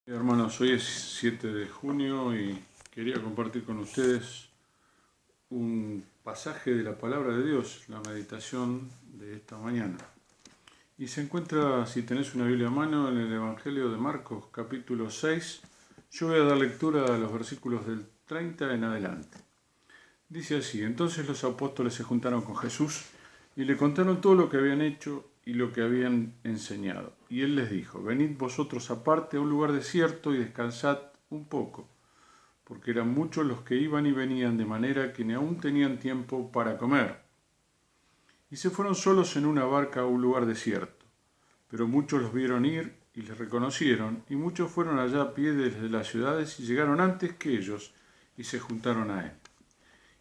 Hermanos, hoy es 7 de junio y quería compartir con ustedes un pasaje de la palabra de Dios, la meditación de esta mañana. Y se encuentra, si tenés una Biblia a mano, en el Evangelio de Marcos, capítulo 6. Yo voy a dar lectura a los versículos del 30 en adelante. Dice así: entonces los apóstoles se juntaron con Jesús y le contaron todo lo que habían hecho y lo que habían enseñado. Y él les dijo: venid vosotros aparte a un lugar desierto y descansad un poco, porque eran muchos los que iban y venían, de manera que ni aún tenían tiempo para comer. Y se fueron solos en una barca a un lugar desierto. Pero muchos los vieron ir y les reconocieron, y muchos fueron allá a pie desde las ciudades y llegaron antes que ellos y se juntaron a él.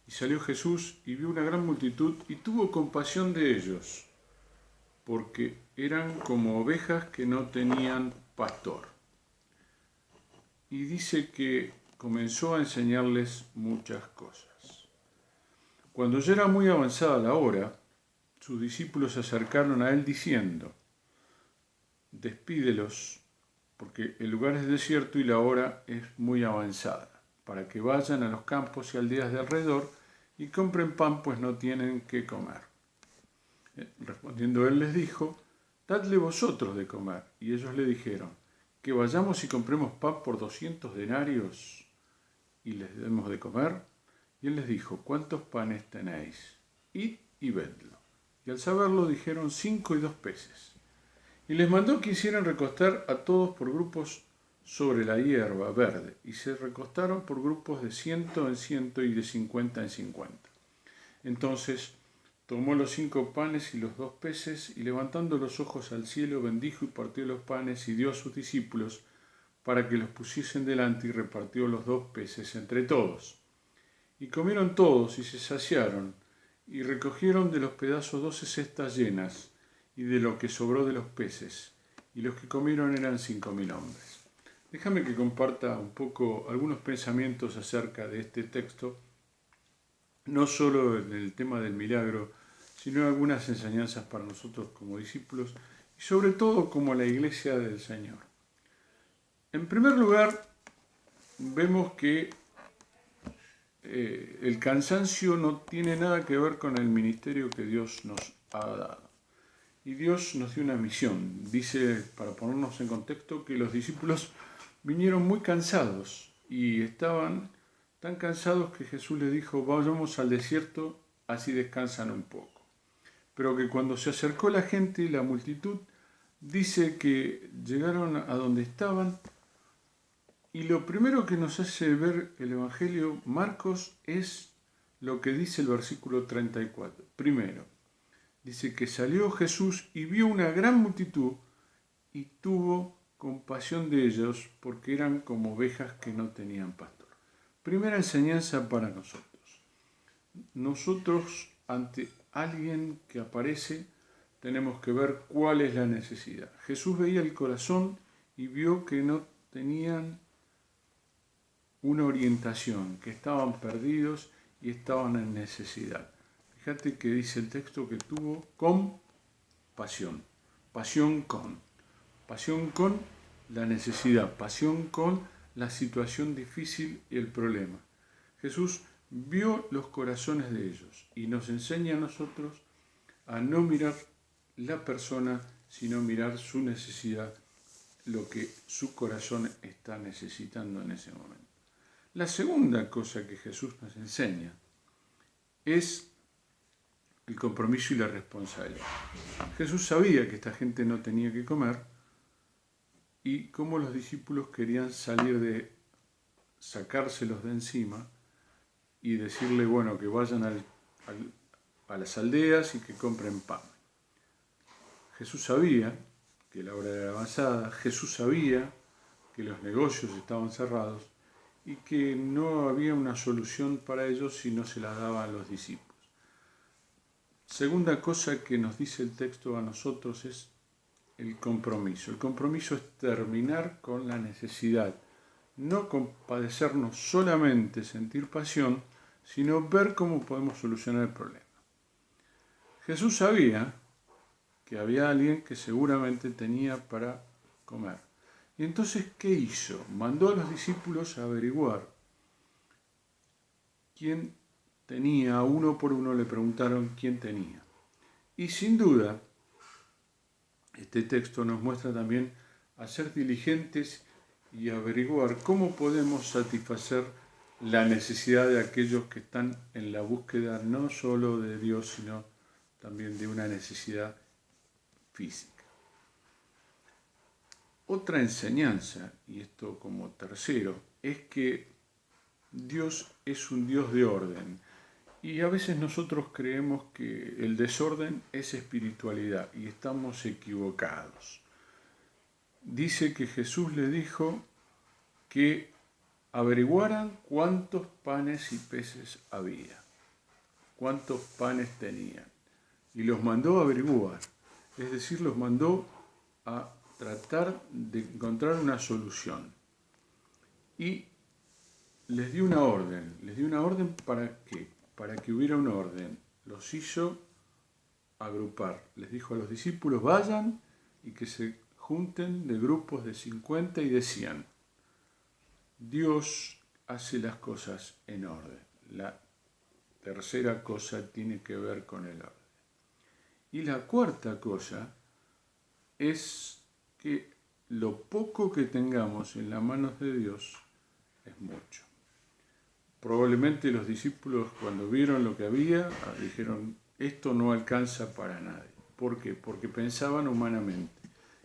Y salió Jesús y vio una gran multitud y tuvo compasión de ellos, porque eran como ovejas que no tenían pastor. Y dice que comenzó a enseñarles muchas cosas. Cuando ya era muy avanzada la hora, sus discípulos se acercaron a él diciendo: despídelos, porque el lugar es desierto y la hora es muy avanzada, para que vayan a los campos y aldeas de alrededor y compren pan, pues no tienen qué comer. Respondiendo él les dijo: dadle vosotros de comer. Y ellos le dijeron: que vayamos y compremos pan por 200 denarios y les demos de comer. Y él les dijo: ¿cuántos panes tenéis? Id y vedlo. Y al saberlo dijeron: 5 y 2 peces. Y les mandó que hicieran recostar a todos por grupos sobre la hierba verde, y se recostaron por grupos de 100 en 100 y de 50 en 50. Entonces tomó los 5 panes y los 2 peces, y levantando los ojos al cielo, bendijo y partió los panes y dio a sus discípulos para que los pusiesen delante, y repartió los 2 peces entre todos. Y comieron todos y se saciaron, y recogieron de los pedazos 12 cestas llenas, y de lo que sobró de los peces, y los que comieron eran 5.000 hombres. Déjame que comparta un poco algunos pensamientos acerca de este texto, no solo en el tema del milagro, sino algunas enseñanzas para nosotros como discípulos y sobre todo como la iglesia del Señor. En primer lugar, vemos que el cansancio no tiene nada que ver con el ministerio que Dios nos ha dado. Y Dios nos dio una misión. Dice, para ponernos en contexto, que los discípulos vinieron muy cansados y estaban tan cansados que Jesús les dijo: vayamos al desierto, así descansan un poco. Pero que cuando se acercó la gente y la multitud, dice que llegaron a donde estaban, y lo primero que nos hace ver el Evangelio Marcos es lo que dice el versículo 34. Primero, dice que salió Jesús y vio una gran multitud y tuvo compasión de ellos, porque eran como ovejas que no tenían pastor. Primera enseñanza para nosotros. Nosotros, ante alguien que aparece, tenemos que ver cuál es la necesidad. Jesús veía el corazón y vio que no tenían una orientación, que estaban perdidos y estaban en necesidad. Fíjate que dice el texto que tuvo compasión, pasión con la necesidad, pasión con la situación difícil y el problema. Jesús vio los corazones de ellos y nos enseña a nosotros a no mirar la persona, sino mirar su necesidad, lo que su corazón está necesitando en ese momento. La segunda cosa que Jesús nos enseña es el compromiso y la responsabilidad. Jesús sabía que esta gente no tenía que comer y cómo los discípulos querían salir de sacárselos de encima y decirle, bueno, que vayan a las aldeas y que compren pan. Jesús sabía que la hora era avanzada, Jesús sabía que los negocios estaban cerrados y que no había una solución para ellos si no se la daban a los discípulos. Segunda cosa que nos dice el texto a nosotros es el compromiso. El compromiso es terminar con la necesidad, no compadecernos solamente, sentir pasión, sino ver cómo podemos solucionar el problema. Jesús sabía que había alguien que seguramente tenía para comer. Y entonces, ¿qué hizo? Mandó a los discípulos a averiguar quién tenía. Uno por uno le preguntaron quién tenía. Y sin duda, este texto nos muestra también a ser diligentes y averiguar cómo podemos satisfacer la necesidad de aquellos que están en la búsqueda no solo de Dios, sino también de una necesidad física. Otra enseñanza, y esto como tercero, es que Dios es un Dios de orden. Y a veces nosotros creemos que el desorden es espiritualidad y estamos equivocados. Dice que Jesús le dijo que averiguaran cuántos panes y peces había, cuántos panes tenían. Y los mandó a averiguar, es decir, los mandó a tratar de encontrar una solución. Y les dio una orden ¿para qué? Para que hubiera un orden. Los hizo agrupar. Les dijo a los discípulos, vayan y que se junten de grupos de 50 y de 100. Dios hace las cosas en orden. La tercera cosa tiene que ver con el orden. Y la cuarta cosa es que lo poco que tengamos en las manos de Dios es mucho. Probablemente los discípulos, cuando vieron lo que había, dijeron, esto no alcanza para nadie. ¿Por qué? Porque pensaban humanamente.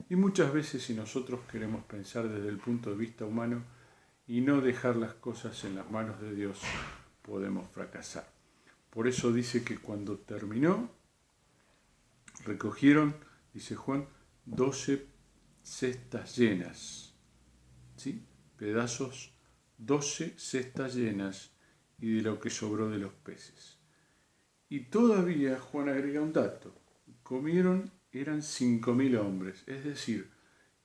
Y muchas veces, si nosotros queremos pensar desde el punto de vista humano y no dejar las cosas en las manos de Dios, podemos fracasar. Por eso dice que cuando terminó, recogieron, dice Juan, 12 cestas llenas, ¿sí? Pedazos, 12 cestas llenas y de lo que sobró de los peces. Y todavía Juan agrega un dato, comieron, eran 5.000 hombres, es decir,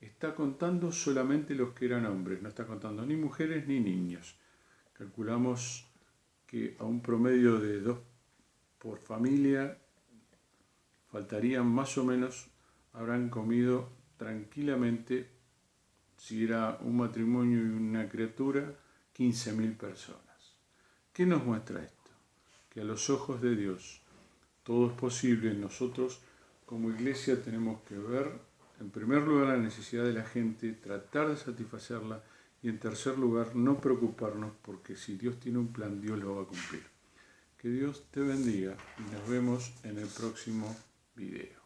está contando solamente los que eran hombres, no está contando ni mujeres ni niños. Calculamos que a un promedio de 2 por familia, faltarían más o menos, habrán comido tranquilamente, si era un matrimonio y una criatura, 15.000 personas. ¿Qué nos muestra esto? Que a los ojos de Dios todo es posible. Nosotros como iglesia tenemos que ver, en primer lugar, la necesidad de la gente, tratar de satisfacerla y en tercer lugar, no preocuparnos porque si Dios tiene un plan, Dios lo va a cumplir. Que Dios te bendiga y nos vemos en el próximo video.